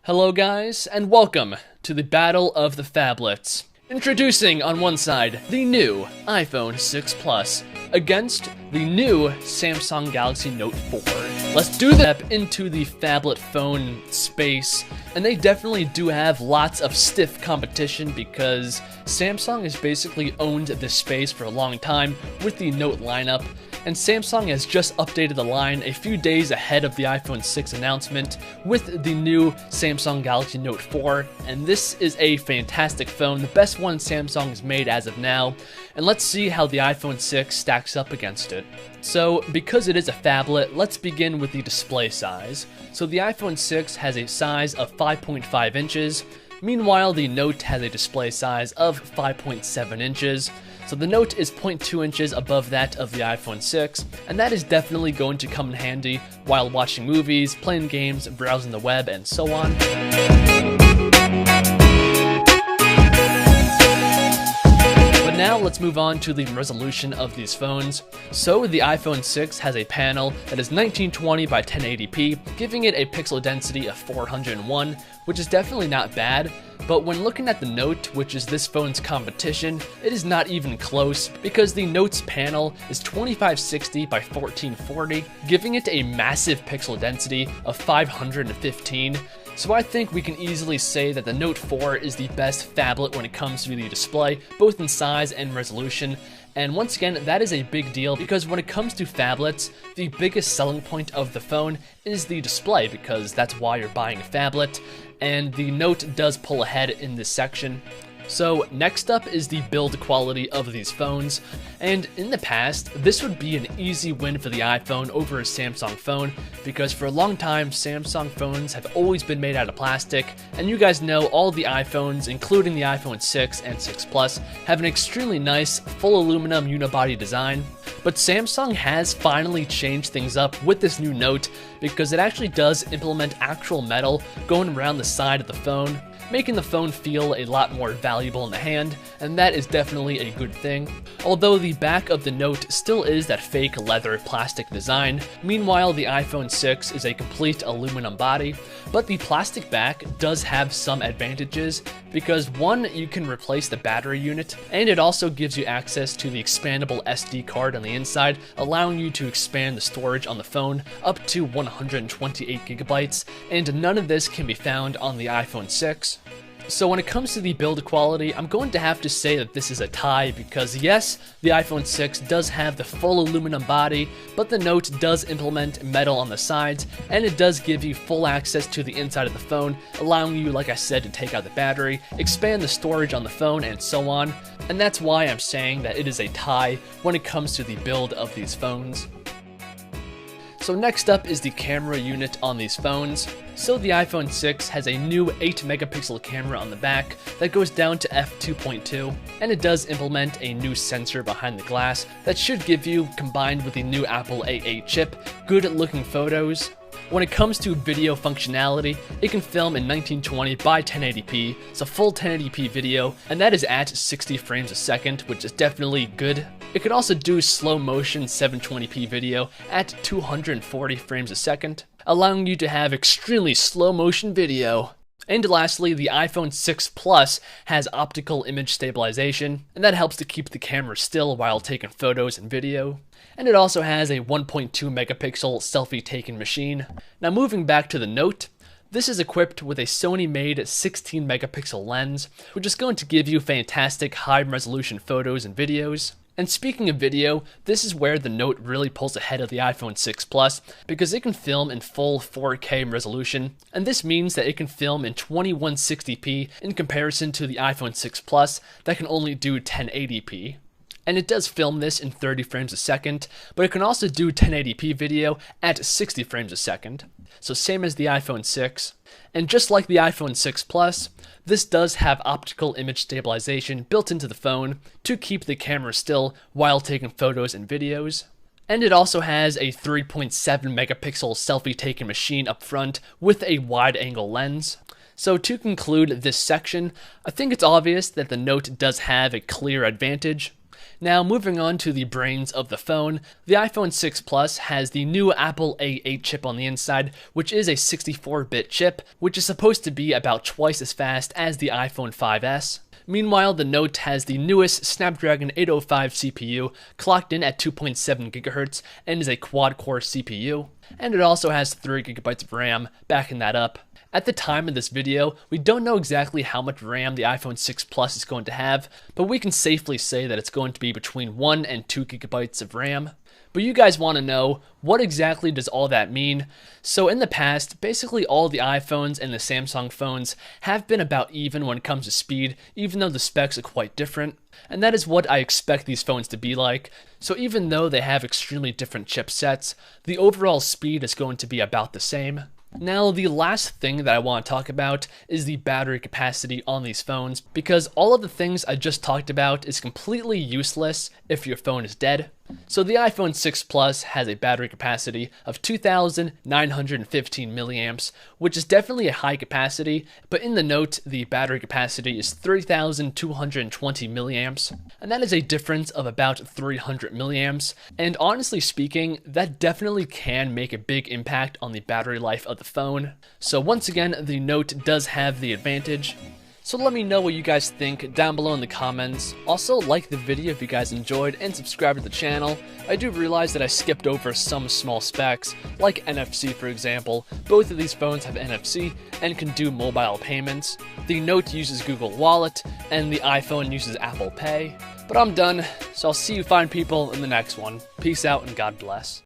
Hello guys, and welcome to the Battle of the Phablets. Introducing on one side, the new iPhone 6 Plus against the new Samsung Galaxy Note 4. Let's do the step into the phablet phone space, and they definitely do have lots of stiff competition because Samsung has basically owned this space for a long time with the Note lineup, and Samsung has just updated the line a few days ahead of the iPhone 6 announcement with the new Samsung Galaxy Note 4, and this is a fantastic phone, the best one Samsung has made as of now, and let's see how the iPhone 6 stacks up against it. So, because it is a phablet, let's begin with the display size. So the iPhone 6 has a size of 5.5 inches, meanwhile the Note has a display size of 5.7 inches. So the Note is 0.2 inches above that of the iPhone 6, and that is definitely going to come in handy while watching movies, playing games, browsing the web, and so on. But now let's move on to the resolution of these phones. So the iPhone 6 has a panel that is 1920 by 1080p, giving it a pixel density of 401, which is definitely not bad. But when looking at the Note, which is this phone's competition, it is not even close because the Note's panel is 2560 by 1440, giving it a massive pixel density of 515. So I think we can easily say that the Note 4 is the best phablet when it comes to the display, both in size and resolution. And once again, that is a big deal because when it comes to phablets, the biggest selling point of the phone is the display because that's why you're buying a phablet, and the Note does pull ahead in this section. So next up is the build quality of these phones, and in the past, this would be an easy win for the iPhone over a Samsung phone, because for a long time, Samsung phones have always been made out of plastic, and you guys know all the iPhones, including the iPhone 6 and 6 Plus, have an extremely nice, full aluminum unibody design. But Samsung has finally changed things up with this new Note, because it actually does implement actual metal going around the side of the phone, making the phone feel a lot more valuable in the hand, and that is definitely a good thing. Although the back of the Note still is that fake leather plastic design, meanwhile the iPhone 6 is a complete aluminum body, but the plastic back does have some advantages because one, you can replace the battery unit, and it also gives you access to the expandable SD card on the inside, allowing you to expand the storage on the phone up to 128 gigabytes, and none of this can be found on the iPhone 6. So when it comes to the build quality, I'm going to have to say that this is a tie because yes, the iPhone 6 does have the full aluminum body, but the Note does implement metal on the sides, and it does give you full access to the inside of the phone, allowing you, like I said, to take out the battery, expand the storage on the phone, and so on. And that's why I'm saying that it is a tie when it comes to the build of these phones. So next up is the camera unit on these phones. So the iPhone 6 has a new 8 megapixel camera on the back that goes down to f2.2, and it does implement a new sensor behind the glass that should give you, combined with the new Apple A8 chip, good looking photos. When it comes to video functionality, it can film in 1920 by 1080p, so full 1080p video, and that is at 60 frames a second, which is definitely good. It can also do slow motion 720p video at 240 frames a second, allowing you to have extremely slow motion video. And lastly, the iPhone 6 Plus has optical image stabilization, and that helps to keep the camera still while taking photos and video. And it also has a 1.2 megapixel selfie taking machine. Now moving back to the Note, this is equipped with a Sony-made 16 megapixel lens, which is going to give you fantastic high-resolution photos and videos. And speaking of video, this is where the Note really pulls ahead of the iPhone 6 Plus because it can film in full 4K resolution, and this means that it can film in 2160p in comparison to the iPhone 6 Plus that can only do 1080p. And it does film this in 30 frames a second, but it can also do 1080p video at 60 frames a second. So same as the iPhone 6. And just like the iPhone 6 Plus, this does have optical image stabilization built into the phone to keep the camera still while taking photos and videos. And it also has a 3.7 megapixel selfie taking machine up front with a wide angle lens. So to conclude this section, I think it's obvious that the Note does have a clear advantage. Now, moving on to the brains of the phone, the iPhone 6 Plus has the new Apple A8 chip on the inside, which is a 64-bit chip, which is supposed to be about twice as fast as the iPhone 5S. Meanwhile, the Note has the newest Snapdragon 805 CPU, clocked in at 2.7 GHz, and is a quad-core CPU. And it also has 3 GB of RAM, backing that up. At the time of this video, we don't know exactly how much RAM the iPhone 6 Plus is going to have, but we can safely say that it's going to be between 1 and 2 GB of RAM. But you guys want to know, what exactly does all that mean? So in the past, basically all the iPhones and the Samsung phones have been about even when it comes to speed, even though the specs are quite different. And that is what I expect these phones to be like. So even though they have extremely different chipsets, the overall speed is going to be about the same. Now, the last thing that I want to talk about is the battery capacity on these phones, because all of the things I just talked about is completely useless if your phone is dead. So the iPhone 6 Plus has a battery capacity of 2,915 milliamps, which is definitely a high capacity, but in the Note, the battery capacity is 3,220 milliamps, and that is a difference of about 300 milliamps, and honestly speaking, that definitely can make a big impact on the battery life of the phone. So once again, the Note does have the advantage. So let me know what you guys think down below in the comments. Also, like the video if you guys enjoyed, and subscribe to the channel. I do realize that I skipped over some small specs, like NFC for example. Both of these phones have NFC and can do mobile payments. The Note uses Google Wallet, and the iPhone uses Apple Pay. But I'm done, so I'll see you fine people in the next one. Peace out and God bless.